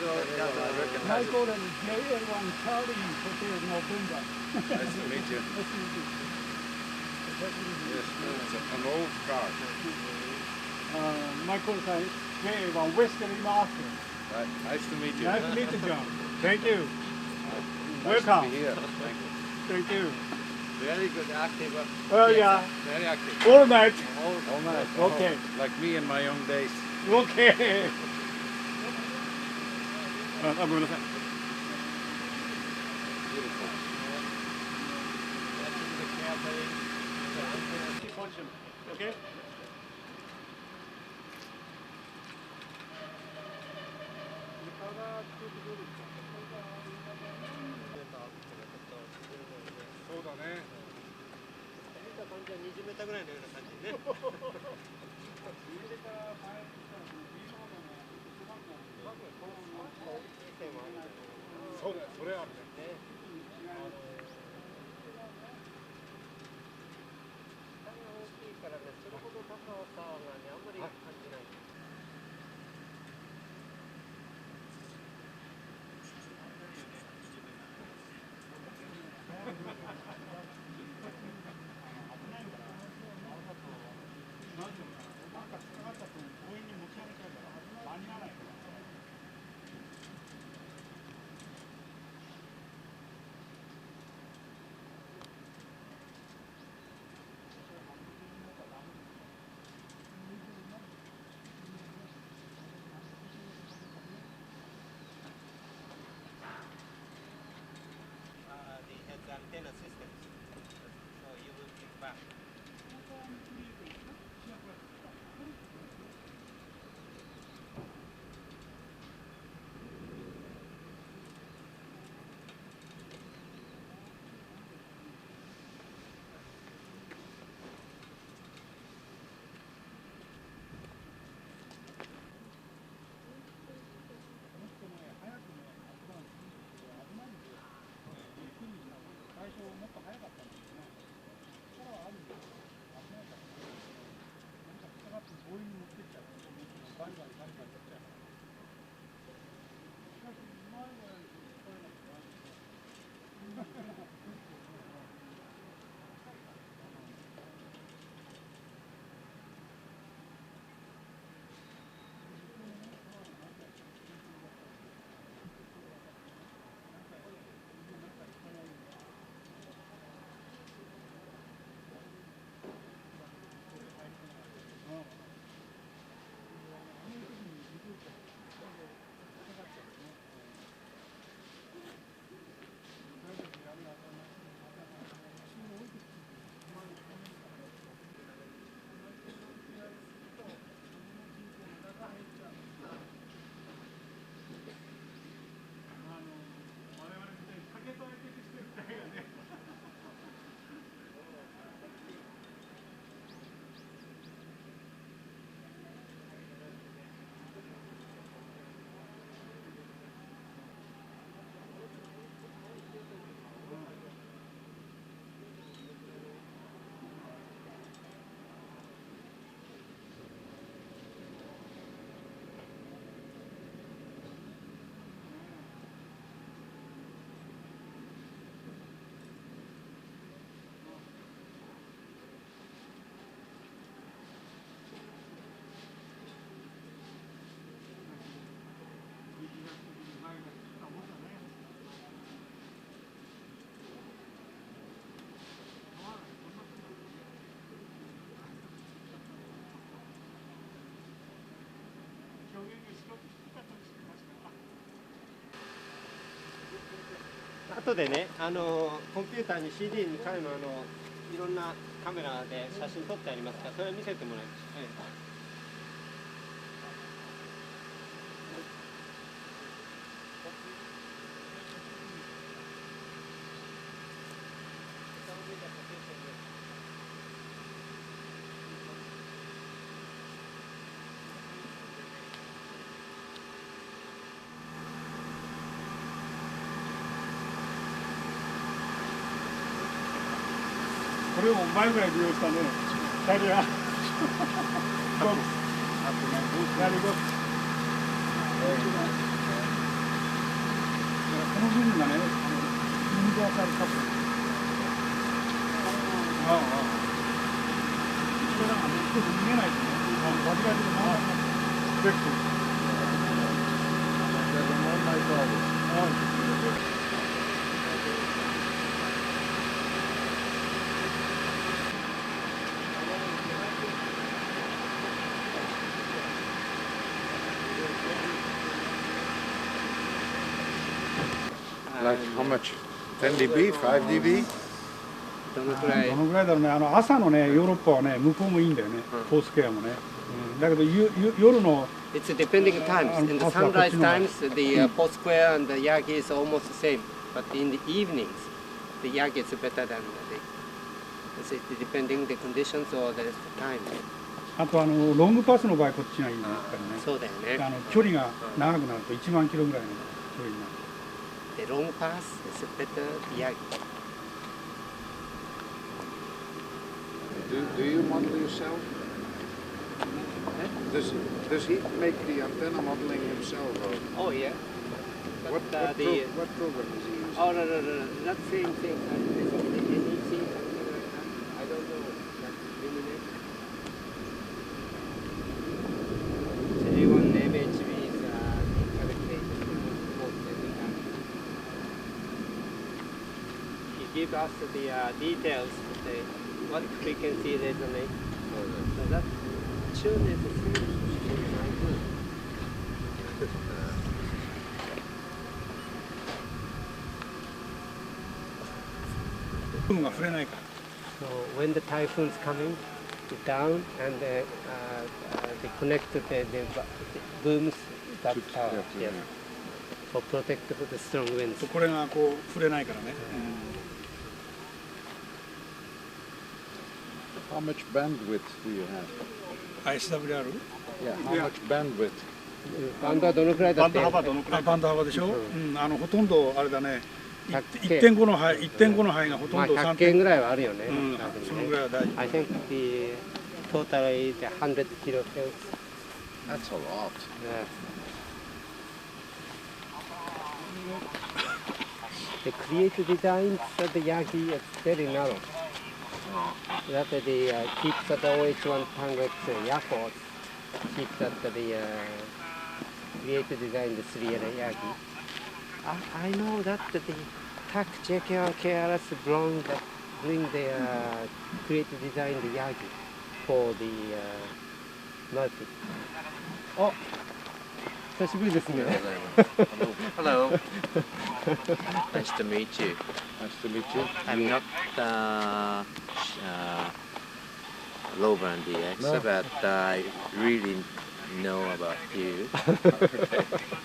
My call is JL1 Charlie Hotel November. Nice to meet you. Nice to meet you. Yes, it's an old car. My call sign JL1 Westerly Master. Nice to meet you. Nice to meet you, John. Thank you. Nice Welcome. to be here. Thank you. Thank you. Very good, active. Oh yeah. Very active. All night. All night. Okay. Like me in my young days. Okay. ごめんなさい。Okay. そうだね。見た感じは20メーターぐらいのような感じね。そうだよ、それあるね。下が大きいからね、それほど高さがね、あんまり感じない。Antenna systems, so you will pick back. 後でね、コンピューターに CD に彼のいろんなカメラで写真撮ってありますから、それを見せてもらいます。これを前ぐらい利用したね。キャリア。Very good. しいのがね、ユニバーサルカップ。ああ。それだからね、少し逃げないとね、間違えても回らない。ベック。Like how much? 10 dB? 5 dB? どのくらいどのぐらいだろうね、朝のね、ヨーロッパはね、向こうもいいんだよね、フォースケアもね。だけど夜の It's depending times. In the sunrise times, the post square and the yagi is almost the same. But in the evenings, the yagi is better than the. It's depending the conditions or the time. あとロングパスの場合こっちがいいね、やっぱりね。そうだよね。距離が長くなると1万キロぐらいの距離になる。The long pass is better the yagi. Do you model yourself? Does he make the antenna modeling himself? Or Oh yeah. But, what program is he using? Oh no, not same thing. I think the NEC, I don't know. That luminate. A1 MHB is calculated for every time. He gives us the details, what frequency resonate. So that tune is the same. So when the typhoon is coming down and they connect the booms that tower, yes, for protect the strong winds. これがこう触れないからね。How much bandwidth do you have? SWR? Yeah, how much bandwidth? バンドはどのくらいだって？バンド幅どのくらい？バンド幅でしょ？ほとんどあれだね。1.5の範囲がほとんど100件ぐらいはあるよね。そのぐらいは大丈夫。I think the total is 100 kilohertz. That's a lot. Yeah. The creative design of the yagi is very narrow. That the keeps at always 100 yachts. Keeps at the creative design the 3 yagi. I know that the TAC JKRS bring the creative design the yagi for the market. Oh, 久しぶりですね。Hello. Nice to meet you. Nice to meet you. I'm not Loban DX, No. but I really know about you.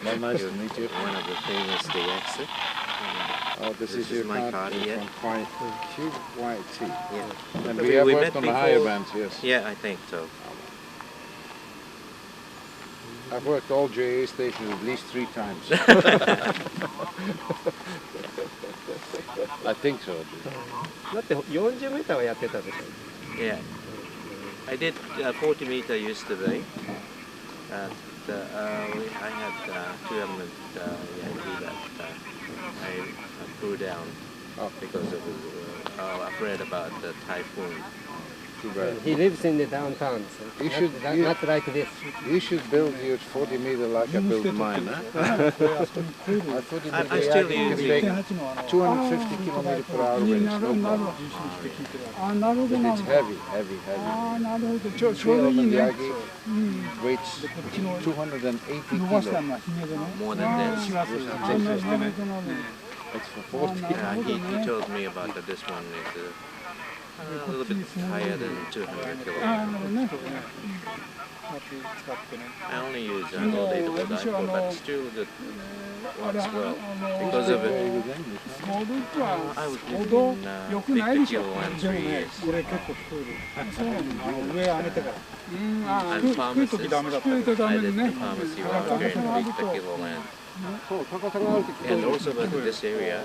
Well, nice to meet you. One of the famous DX. Oh, this is This your is my card, yeah. from QYT. Yeah. And But we have we worked met on the higher before. bands, yes. Yeah, I think so. I've worked all JA stations at least 3 times. I think so. だって40メーターはやってたでしょ。 Yeah. I did 40 meter yesterday. I had 2 element Yankee that I threw down because of afraid about the typhoon. Too bad. He lives in the downtown, so You should- you- not like this. You should build yours 40 meter like I built mine, huh? I thought it I'm still could using take 250 250 kilometers per hour winds, no problem. あ、なるほど But なる it's ほど。 heavy. ああ、なるほど。ちょう Three どいい element ね。 Yagi うん。 weighs こっちの 280 伸ばした kilos. のはヒゲでね。 More than あ this. 4月。あ、なるほどなるほど。 It's for 40. He told me about this one is a little bit higher than 200 ああ、な kilometers. るほどね。夏使ってね。 I only use no data dipole, but still that works well because of it. スモーループは I was ほど living 良くないでしょ。 50 kilo and でも 3 years. ね、これ結構聞こえる。そうなの。上上げてから。うん、ああ、 I'm 低い時ダメだった。低いとダ I メ did で the ね。 pharmacy while carrying 50 kilo land. そう、高さがあるとき And also about this area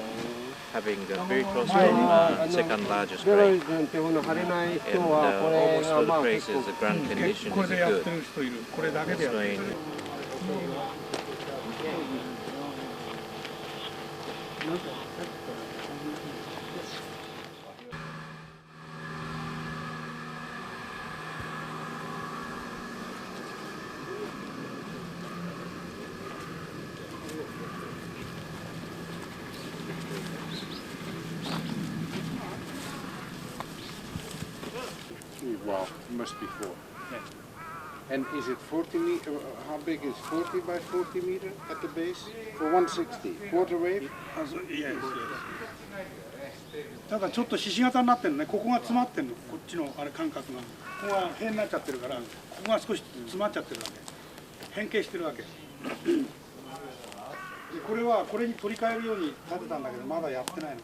having very close to second largest ベロイ grade. 君っていうの晴れない And 人はこれ almost が all まあ the 結構 places the ground condition これ is でやって good. る人いる。これだけでやってる。 Rain. Wow, must be 4. And is it 40 meter? How big is 40 by 40 meter at the base for 160 quarter wave? ただちょっとひし形になってるね。ここが詰まってるの。こっちのあれ感覚が。ここが変になっちゃってるから、ここが少し詰まっちゃってるわけ。変形してるわけ。でこれはこれに取り替えるように立てたんだけど、まだやってないの。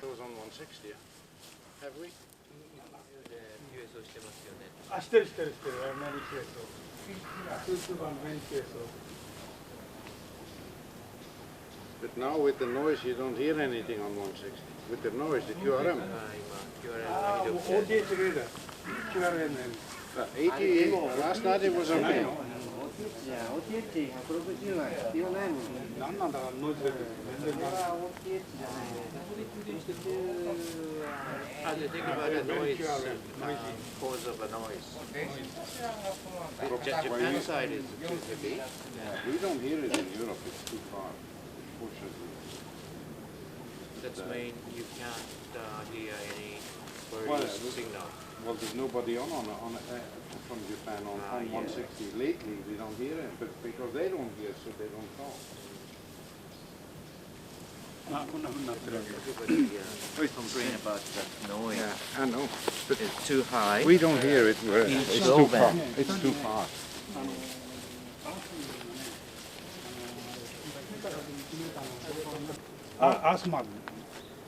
Goes on 160, have we? あ、してるしてるしてる。メニケースを。2番メニケースを。But now with the noise you don't hear anything on 160. With the noise, the QRM. ああ、もう OTH レーダー。QRM ね。 80, last night it was okay. いや、OTH160 は必要ないもんね。何なんだろう、ノイズ出てる。全然ない。 OTH じゃないね。The thing about the noise, cause of a noise. Japan side is too heavy. We don't hear it in Europe, it's too far. Unfortunately. That's mean you can't hear any Well, birds signal. Well, there's nobody on from Japan on 160. Lately, we don't hear it, but because they don't hear, so they don't talk. あ、こんな風になってるわけ。 Everybody complain about that noise. Yeah, I know. But It's too high. we don't hear it. It's too far. It's too far. アースマン。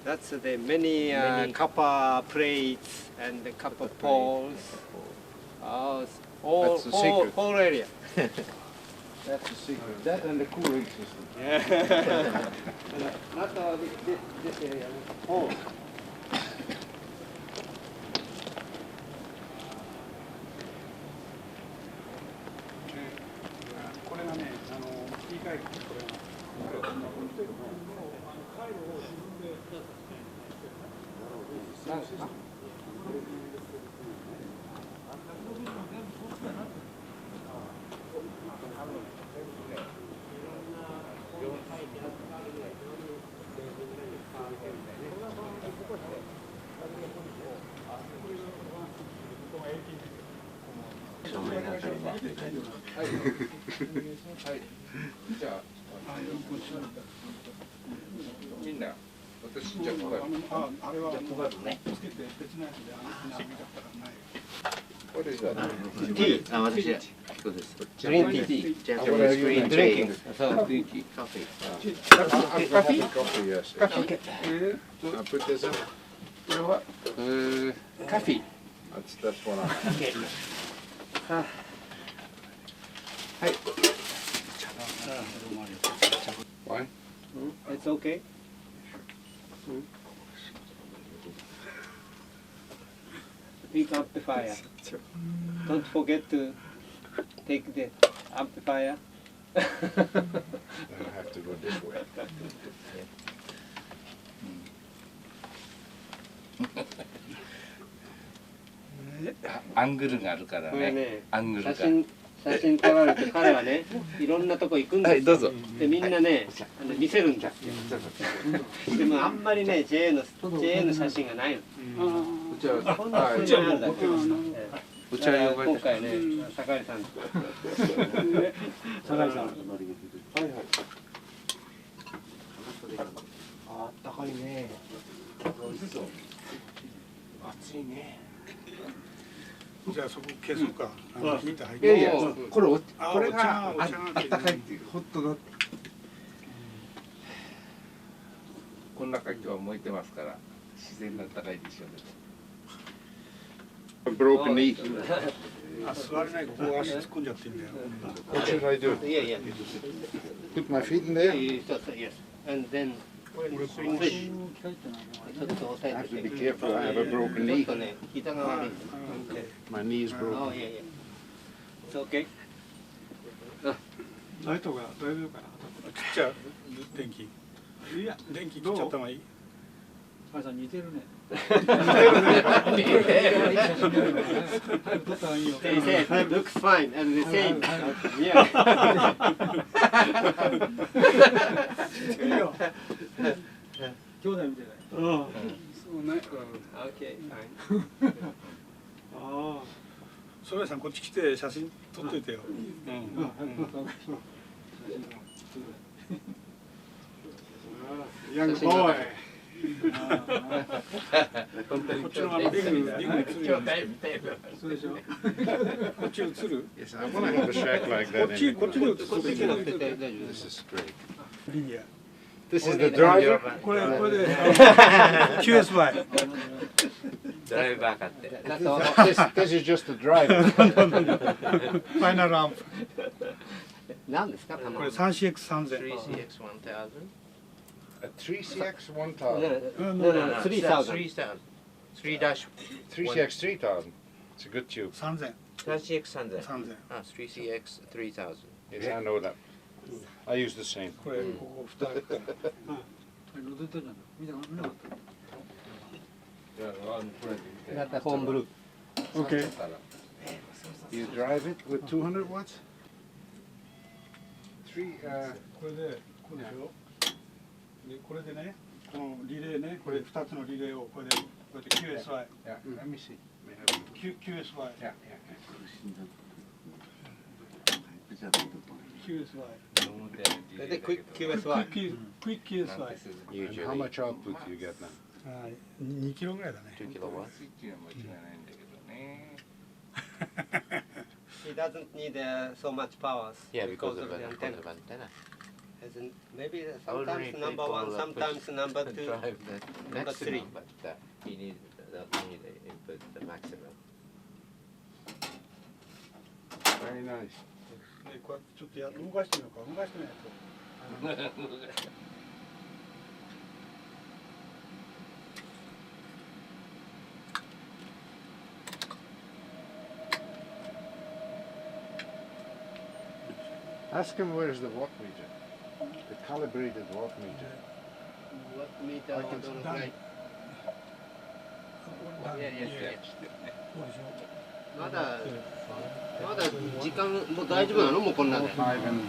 That's the many copper plates and the copper poles. That's the secret. Whole area. That's the secret. That and the cooling system. Not this area. Oh. これがね、切り替えてこれが。じゃあ、みんな、私じゃあこれ。あ、あれはつけて別のやつで見たからない。What is that? Tea. あ、私はそうです。Green tea. Japanese green Drinking. tea. So, Coffee. Coffee, yes. I put this up. coffee. That's what I. Why? It's okay. Big amplifier. Don't forget to take the amplifier. Then I have to go this way. アングルがあるからね。これね、アングルが。写真撮られて彼はね、いろんなとこ行くんですよ。はい、どうぞ。でみんなね、見せるんですよ。でもあんまりね、JA の写真がないの。じゃあ、こんな風にあるんだけど。お茶呼ばれて。今回ね、酒井さん。酒井さん。あったかいね。美味しそう。暑いね。じゃあそこ消そうか。見た入っいやいや、て。これがお茶があったかいっていうホットだ。この中今日は燃えてますから自然な暖かいでしょうね。 broken knee. あ、座れないここ足突っ込んじゃっていいんだよ。 What should I do? いやいや。 Put my feet in there? Yes. And then 俺このちょっと押さ I え have て to be て。 careful. I have a broken ちょっ knee. とね、膝が悪い。 My knee is あ broken. いやいや。ライトが大丈夫かな。ちっちゃい電気。いや電気切っちゃった方がいい。あさん似てるね。They said looks fine and the same. Yeah. 兄弟みたいな。うん。そうね。Okay, fine. ああ。ソレさんこっち来て写真撮っといてよ。ヤングボーイ。こっちのリングに映る。そうでしょ。こっち映る。 Yes, I want to have a shack like こ that. っちこっちで映る。 This is great. リニア。 This is the driver. これで QSY。ドライバー買って。This is just the driver. ファイナルランプ。何ですか？これ 3CX3000。 3CX1000? A 3CX No, 1000. no, no, 3000. 3CX 3000. It's a good tube. 3000。 3CX3000. 3000。あ、3CX3000. Yes, I know that. I use the same. これここ2人。乗ってたじゃん。見なかった。That's the home brew. OK。 You drive it with 200 watts? Three. これでこうでしょ。でこれでね、このリレーね、これ2つのリレーをこれでこうやって QSY。 Yeah. Let me see. QSY。 Yeah, yeah. QSY。で、Quick QSY。Quick QSY。 And how much output do you get now? 2キロぐらいだね。 2 kilowatts. スイッチは間違いないんだけどね。 He doesn't need so much powers. Yeah, because because of of the the antenna. antenna. Maybe Ordinary sometimes number people one, sometimes number two. drive the number three. maximum, but he need input the maximum. Very nice. でこうやってちょっと動かしてみようか。動かしてみないと。Ask him where's the watt meter. The calibrated watt meter. What meter I can or don't done. like. Yes. まだ時間もう大丈夫なの？もうこんなで。 Five and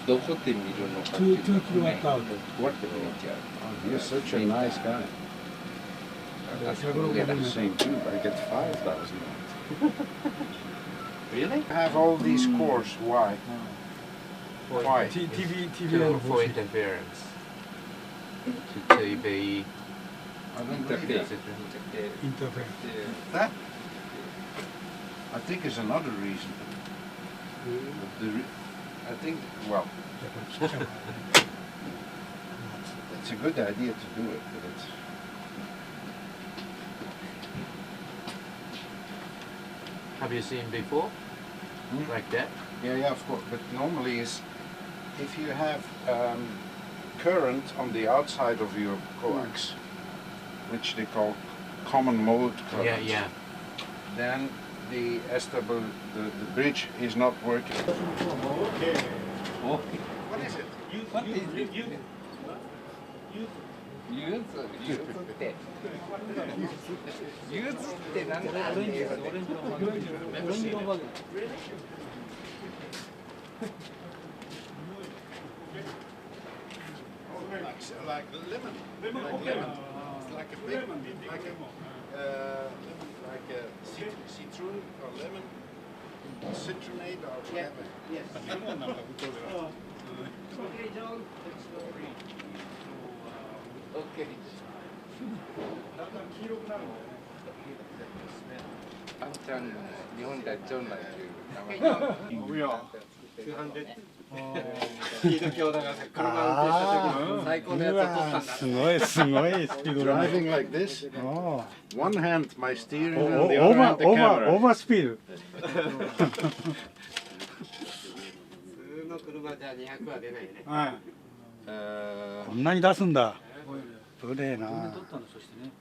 どこって見るのかって2いうとね、キロワットアウト。こうやって見ちゃう。 you're such a nice guy. あそこで I get the same tube. I get 5,000. Really? I have all these cores. Why? Why? TVL For interference. To TV. I don't インター believe フェー that. ス。インターフェンス。 That? I think is another reason. I think, well, じゃあこれちっちゃいの。 it's a good idea to do it, but it's. Have you seen before? Like that? Yeah, of course. But normally is if you have current on the outside of your coax, which they call common mode current. Yeah. Then the SW, the bridge is not working. What is it? ユーズってユーズってなんだオレンジのバーゲン。 Like lemon. It's like a big, like a citron or lemon, citronade or whatever. Yes. Okay, John. OK あんちゃん日本では長男という名前 200. スピード強だから車運転した時の最高のやつを撮ったんだ。すごいスピードだね。 Driving like this. あ One hand my steering あ。 and the オ other ーバ hand ー the オーバー camera. オーバースピード。普通の車じゃ200は出ないね。はい。こんなに出すんだ。ぶれえな。撮ったのそしてね。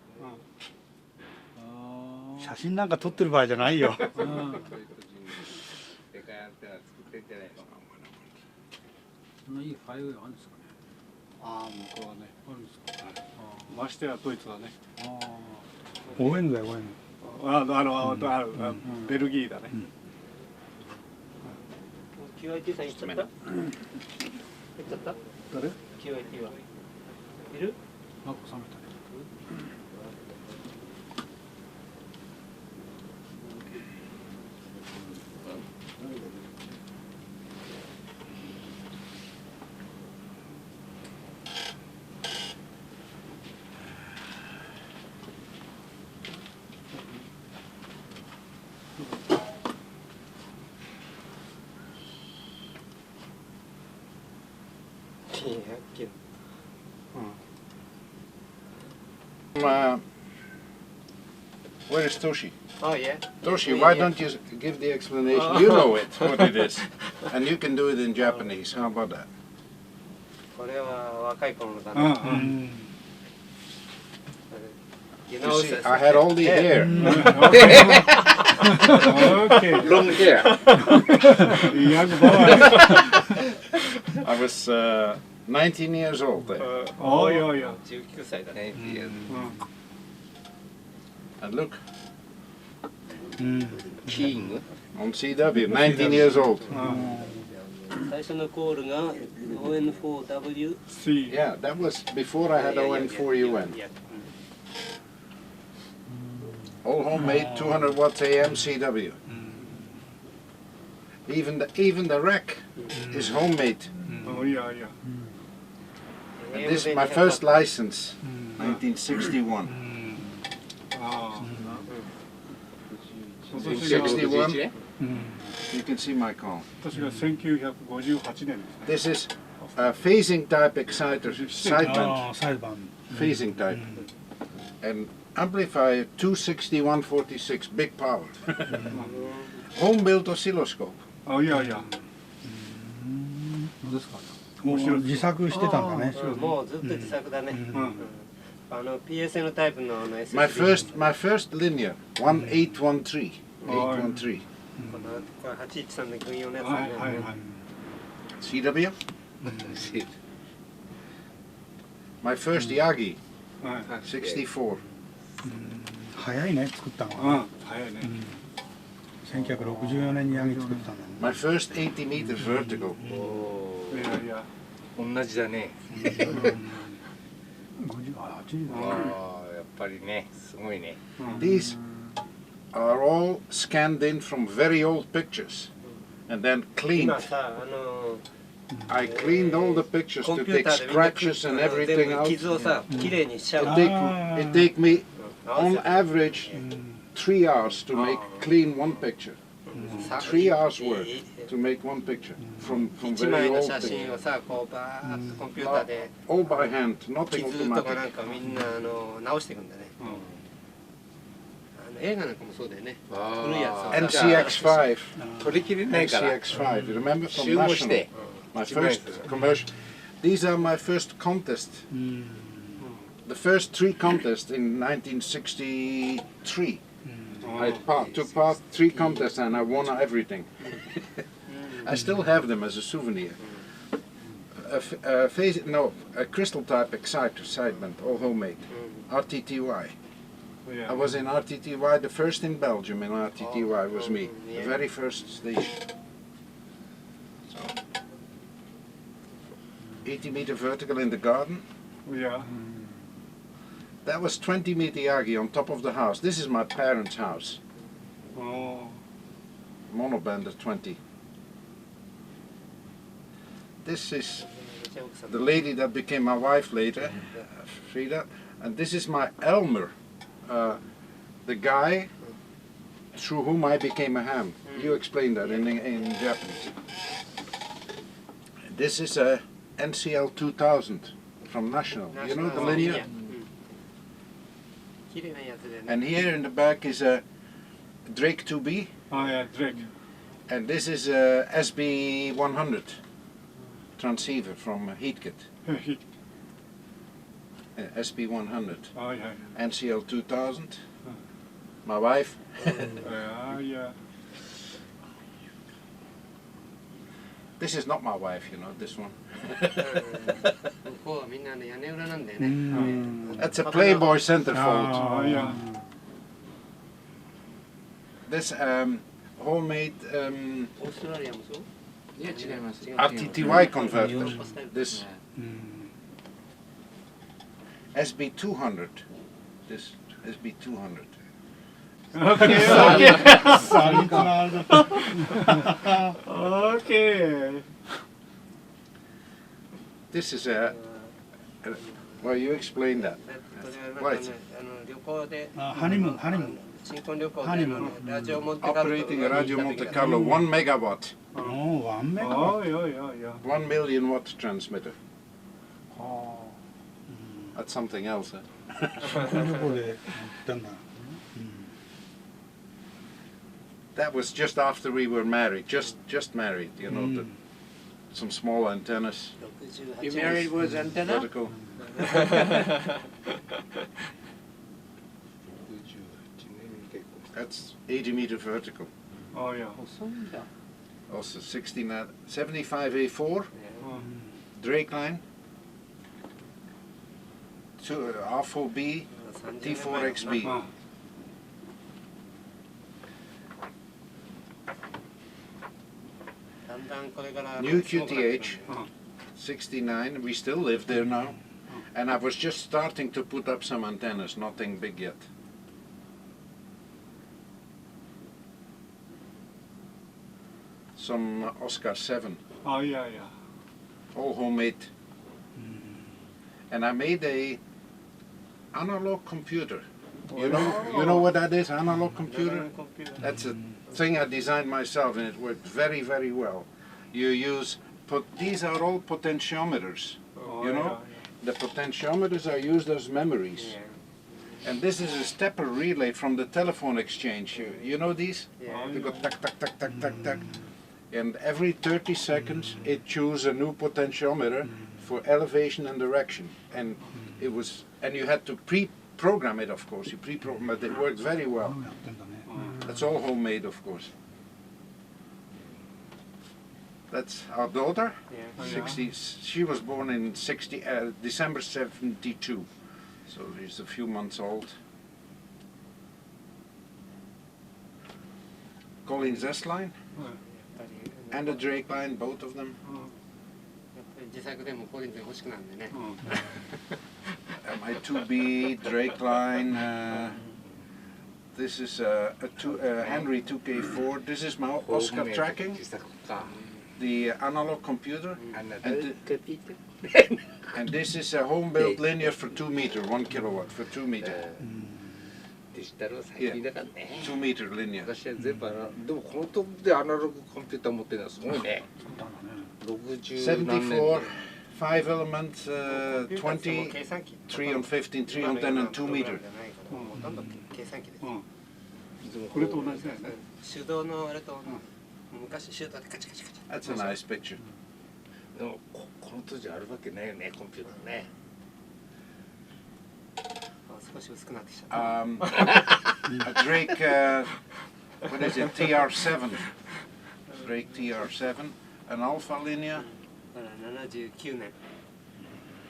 写真なんか撮ってる場合じゃないよ。ってのは作ってんじゃないの。そんないいハイウェイあるんですかね。ああ、向こうはね。あるんですか。ましてやドイツはね。応援だよ応援。ベルギーだね。QIT さん行っちゃった？行っちゃった？誰？ QIT はいる？なんか冷めたね。Where is Toshi? Oh yeah. Toshi, why don't you give the explanation? You know it, what it is. And you can do it in Japanese. How about that? これは若い頃のだうんうね。ん。You You know, see, I had all the hair. Okay. Long hair. Young boy. I was 19 years old there. おーいおいおい。 19歳だね。 And look, キーング on CW, 19 years old. 最初のコールが ON4W。 See. Yeah, that was before I had ON4UN. Yeah. All homemade, 200 watts AM CW. Even the rack is homemade. おいやいや。 And this is my first license, 1961. ああ。 61. You can see my call. 私が1958年ですね。 This is a phasing type exciter, sideband, ああ裁判。 phasing type. And amplifier 26146, big power. Home built oscilloscope. あいやいや。どうですか。面白い。自作してたんだね。もうずっと自作だね。うん。PSN タイプのSSD。 My first linear, 1813. 813. これ813の軍用のやつだね。はいはいはい。 CW? My first Yagi, はい。 64. 早いね作ったのは。うん。早いね。 1964年にヤギ作ったんだね。 My first 80 meter vertical. いやいや。同じだね。 50、80ああ、やっぱりね、すごいね。These are all scanned in from very old pictures and then cleaned. 今さ、I cleaned all the pictures コン to ピュー take ターでみんな scratches and 全 everything 部 out. 傷をさ、きれいにしちゃう。 It take me on average 3 hours to make clean one picture. 3 hours work to make one picture from 一 very 枚の old 写真 pictures. をさ、こうバーッとコンピューターで All by hand, nothing 傷とかな automatic. んかみんな直していくんだね。映画なんかもそうだよね。古いやつをさ NCX5. 取り切れないから。 NCX5. You remember 集 from 合し National? て。 My first commercial. These are my first contest. The first 3 contests in 1963. I took part 3 contests and I won everything. I still have them as a souvenir. A crystal type exciter sideband, all homemade. RTTY. I was in RTTY, the first in Belgium in RTTY was me. The very first station. So, 80 meter vertical in the garden. いや。 That was 20 meter Yagi on top of the house. This is my parents' house. お Monoband at 20. This is the lady that became my wife later, Frida. And this is my Elmer, the guy through whom I became a ham. You explain that in Japanese. This is a NCL 2000 from National. You know the linear? 綺麗なやつでね。 And here in the back is a Drake 2B. あいや、ドレイク。 And this is a SB100 transceiver from Heatkit. SB100. あいやい NCL 2000. My wife. や。いやいや。This is not my wife, you know, this one. 向こうはみんなね屋根裏なんだよね。That's a Playboy centerfold. ああいや This homemade オーストラリアもそう？いや違います。 RTTY converter. This SB200. This SB200. OK OK This is a well, you explain that. これはなんかね旅行でハニムーン新婚旅行ハニムでラジオモンテカルロ Operating a Radio Monte Carlo 1 megawatt, おおワンメガああいやいやいや。 1 million watt transmitter. は That's something else. あ新婚旅行で行ったんだ That was just after we were married, just married, you know, some small antennas, You married with antenna? vertical. That's 80 meter vertical. ああいや Also 75A4, Drake line, R4B, T4XB. あ だんだんこれから New QTH, 69, we still live there now. And I was just starting to put up some antennas, nothing big yet. Some Oscar 7, ああいやいや all homemade. And I made a analog computer. You know what that is, analog computer? That's a thing I designed myself and it worked very, very well. You use, these are all potentiometers, you know? The potentiometers are used as memories. And this is a stepper relay from the telephone exchange. You know these? They go tuck, tuck, tuck, tuck, tuck, tuck. And every 30 seconds it chooses a new potentiometer for elevation and direction. And it was, and you had to pre-program it, of course. You pre-program it. It worked very well. やってんだね That's all homemade, of course. That's our daughter. 60. She was born in December 72, so she's a few months old. Collins S line and the Drake line, both of them. 自作でもコリンズ欲しくなるんでね My 2B Drake line. This is a Henry 2K4. This is my Oscar tracking. The analog computer, and this is a home-built linear for 2 meter, 1 kilowatt for 2 meter, デジタルは最近だからね。 2 meter linear. 昔は全部でもこのトップでアナログコンピューター持ってるのはすごいね。60何年74, 5 elements, 20, 計算機 3 on 15, 3 on 10, and 2 meter. ほとんど計算機ですこれと同じだよね手動のあれと昔手動でカチカチカチ That's a nice picture. でもこの当時あるわけないよねコンピューターね。少し薄くなってきちゃった A Drake, what is it, TR7. Drake TR7, an Alpha linear, 79年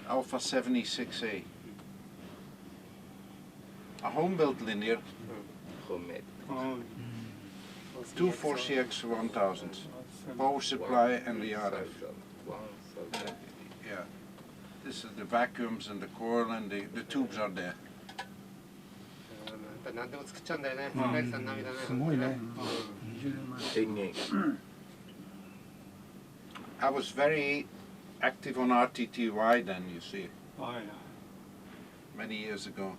Alpha 76A. A home-built linear, ホームメイ two 4CX1000s, power supply and the RF. Yeah, this is the vacuums and the coil and the tubes are there. やっぱ何でも作っちゃうんだよね高木さん涙ねすごいね電源 I was very active on RTTY then, you see, ああいや many years ago.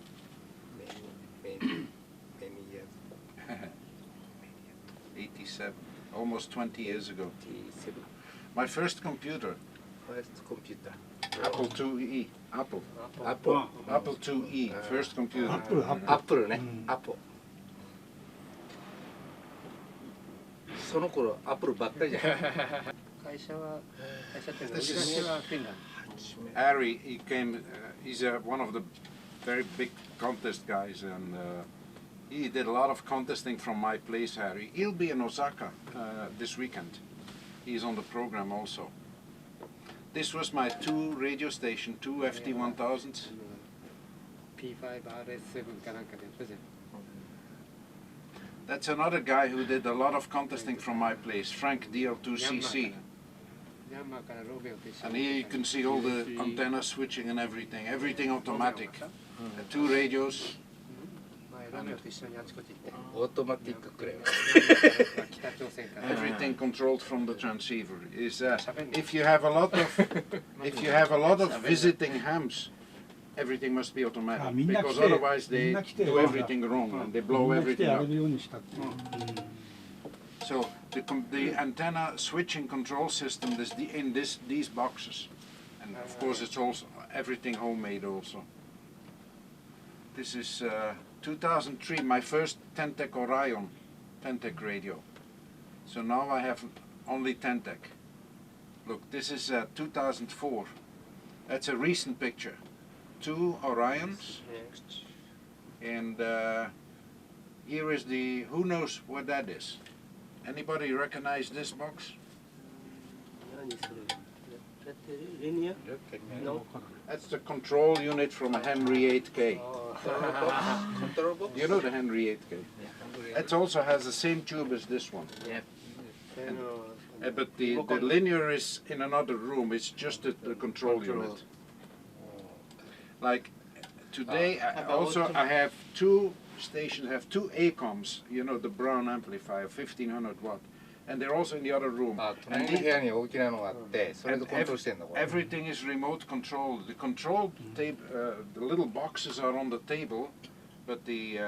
メニ87, almost 20 years ago. T7 My first computer, ファーストコンピューター Apple IIe, Apple, アポ Apple IIe, first computer. アップルアップルねアポその頃アップルばっかりじゃん会社っていうのは売り出 This し is はフィンラン Ari, he came, he's one of the very big contest guys, and he did a lot of contesting from my place, Harry. He'll be in Osaka this weekend. He's on the program also. This was my 2 radio station, 2 FT1000s. P5RS7 かなんかでやったじゃん。 That's another guy who did a lot of contesting from my place, Frank DL2CC. ミャンマーからロベオと一緒 And に here you can see all the antenna switching and everything automatic. 2 radios. 前ロベオと一緒にあちこち行って。オートマティックくれよ。北朝鮮から。 Everything controlled from the transceiver. Is if you have a lot of visiting hams, everything must be automatic because otherwise they do everything wrong and they blow everything up. So the antenna switching control system is in these boxes, and of course it's also everything homemade also. This is 2003, my first Tentec Orion Tentec radio. So now I have only Tentec. Look, this is 2004. That's a recent picture. 2 Orions, and here is the, who knows what that is? Anybody recognize this box? 何それ？だってレニア？ No. That's the control unit from a Henry 8K. コントロールボックス You know the Henry 8K? It also has the same tube as this one. But the linear is in another room, it's just the control unit. Like today, I have 2 stations, have 2 ACOMs, you know, the brown amplifier, 1500 watt, and they're also in the other room. 隣の部屋に大きなのがあって、それで And コントロールしてんだこれ。 everything is remote controlled. The control tape, the little boxes are on the table, but the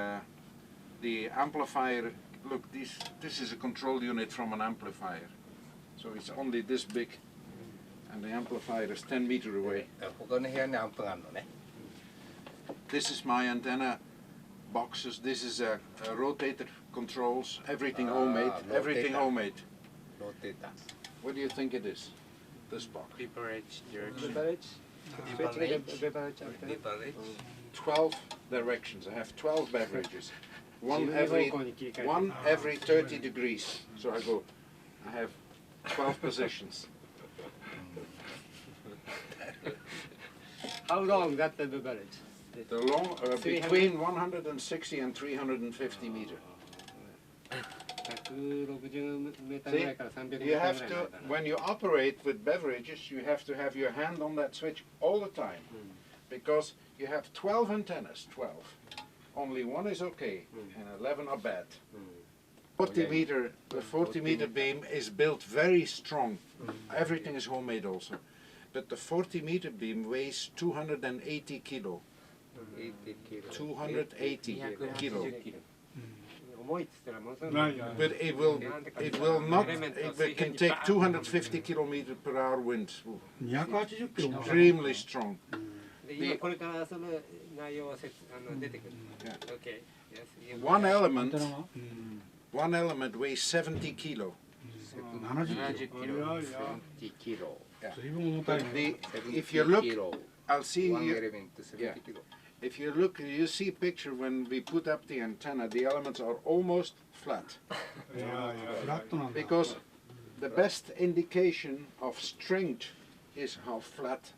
amplifier. Look, this is a control unit from an amplifier, so it's only this big, and the amplifier is 10 meters away. 他の部屋にアンプがあるのね。 This is my antenna boxes. This is a rotator controls. Everything homemade. Everything rotator. homemade. ローテーター。 What do you think it is? This box. Beverage. 12 directions. I have 12 beverages. One every 30 degrees. So I go. I have 12 positions. How long that the beverage? The long between 160 and 350 meters. 160メーターぐらいから300メーターぐ You らい have ま to, で。 when you operate with beverages, you have to have your hand on that switch all the time, because you have 12 antennas, 12. Only 1 is okay, and 11 are bad. 40 meter, the 40 meter beam is built very strong. Everything is homemade also, but the 40 meter beam weighs 280 kilo. 280 kilo. 重いっつったらものすごい。 But it will not, it can take 250 kilometers per hour wind. 280キロも Extremely strong. で今これからその内容は出てくる。 Yeah. Okay. Yes. One element weighs 70 kilo. 70キロ。 70キロ。 随分重たい But ね。 if you look, キロ。 I'll see 1エ you. レメント70キロ。 If you look, you see picture when we put up the antenna, the elements are almost flat. いやいや、フラットなんだ。 Because the best indication of strength is how flat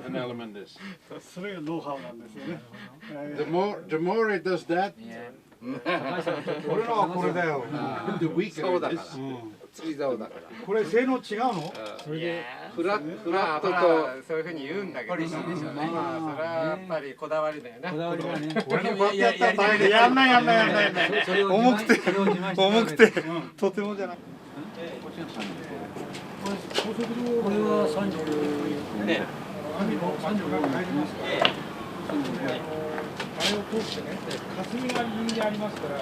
an element is. それがノウハウなんですよね。 The more it does that, 俺のはこれだよ。 the weaker そうだ it か is. ら。釣り竿だから。これ性能違うの？それでフラットとそういうふうに言うんだけど、まあそれはやっぱりこだわりだよね。こだわりがね。俺のこうやってやったら大変。やんない。重くてとてもじゃない。これは30ね。35入りますから。あれを通してね、霞が右にありますから、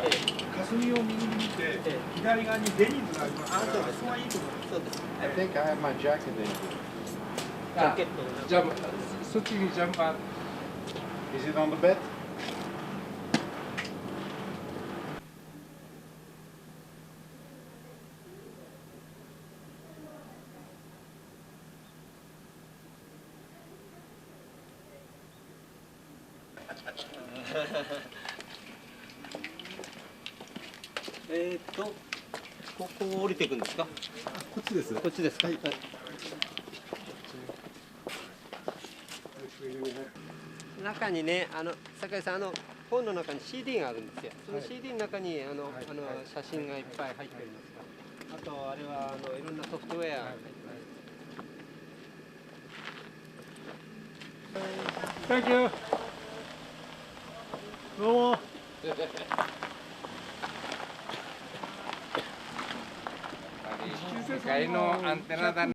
霞を右に見て、左側にデニーズがありますから、そこがいいと思う。 I think I have my jacket in. ジャケットのジャンそっちにジャンパー Is it on the bed? こう降りていくんですか？こっちです。こっちですか？はい。中にね、酒井さん、本の中に CD があるんですよ。その CD の中に写真がいっぱい入っていますが、あとあれはいろんなソフトウェアが入ってます。Thank you. どうも。世界のアンテナだね。